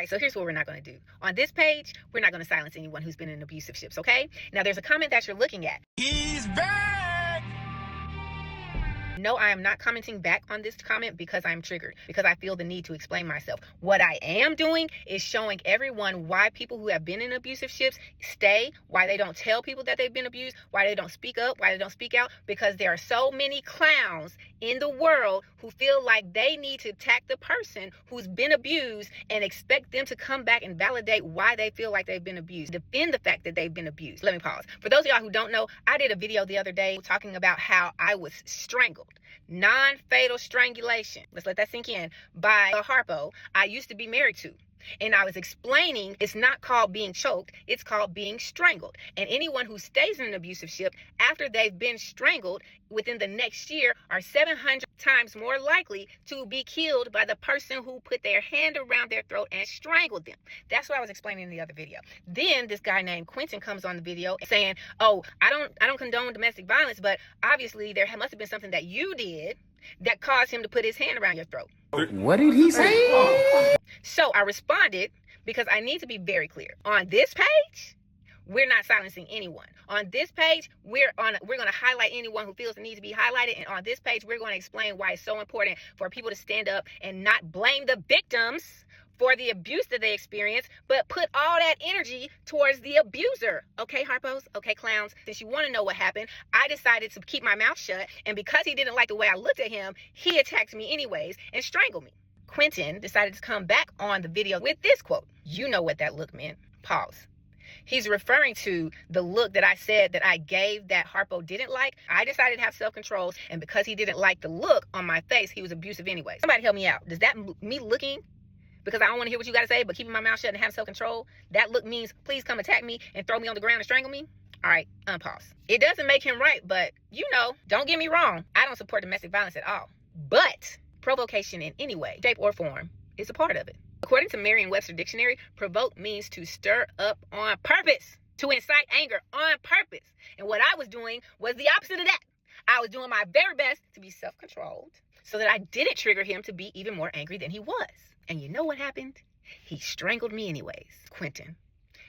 right, so here's what we're not going to do. On this page, we're not going to silence anyone who's been in abusive ships, okay? Now, there's a comment that you're looking at. He's back! No, I am not commenting back on this comment because I'm triggered, because I feel the need to explain myself. What I am doing is showing everyone why people who have been in abusive ships stay, why they don't tell people that they've been abused, why they don't speak up, why they don't speak out, because there are so many clowns in the world who feel like they need to attack the person who's been abused and expect them to come back and validate why they feel like they've been abused, defend the fact that they've been abused. Let me pause. For those of y'all who don't know, I did a video the other day talking about how I was strangled. Non-fatal strangulation, let's let that sink in, by a Harpo I used to be married to. And I was explaining it's not called being choked, it's called being strangled. And anyone who stays in an abusive ship after they've been strangled within the next year are 700 times more likely to be killed by the person who put their hand around their throat and strangled them. That's what I was explaining in the other video. Then this guy named Quentin comes on the video saying, oh, I don't condone domestic violence, but obviously there must have been something that you did that caused him to put his hand around your throat. What did he say? So I responded because I need to be very clear. On this page, we're not silencing anyone. On this page, we're going to highlight anyone who feels the need to be highlighted. And on this page, we're going to explain why it's so important for people to stand up and not blame the victims for the abuse that they experience, but put all that energy towards the abuser. Okay, Harpos? Okay, clowns? Since you want to know what happened, I decided to keep my mouth shut, and because he didn't like the way I looked at him, he attacked me anyways and strangled me. Quentin decided to come back on the video with this quote. You know what that look meant. Pause. He's referring to the look that I said that I gave that Harpo didn't like. I decided to have self-control, and because he didn't like the look on my face, he was abusive anyway. Somebody help me out. Does that me looking because I don't want to hear what you got to say, but keeping my mouth shut and have self-control, that look means please come attack me and throw me on the ground and strangle me? All right, unpause. It doesn't make him right, but you know, don't get me wrong. I don't support domestic violence at all. But provocation in any way, shape, or form is a part of it. According to Merriam-Webster Dictionary, provoke means to stir up on purpose, to incite anger on purpose. And what I was doing was the opposite of that. I was doing my very best to be self-controlled so that I didn't trigger him to be even more angry than he was. And you know what happened? He strangled me anyways. Quentin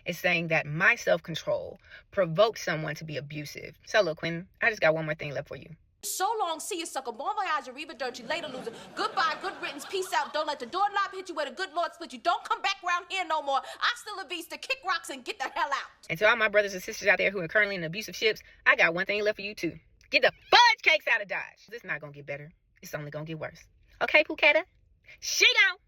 is saying that my self-control provoked someone to be abusive. So look, Quentin, I just got one more thing left for you. So long, see you, sucker. Bon voyage, arrivederci, later, loser. Goodbye, good riddance, peace out. Don't let the doorknob hit you where the good Lord split you. Don't come back around here no more. Hasta la vista, kick rocks and get the hell out. And to all my brothers and sisters out there who are currently in abusive ships, I got one thing left for you too. Get the fudge cakes out of Dodge. It's not gonna get better. It's only gonna get worse. Okay, Phuket? She gone.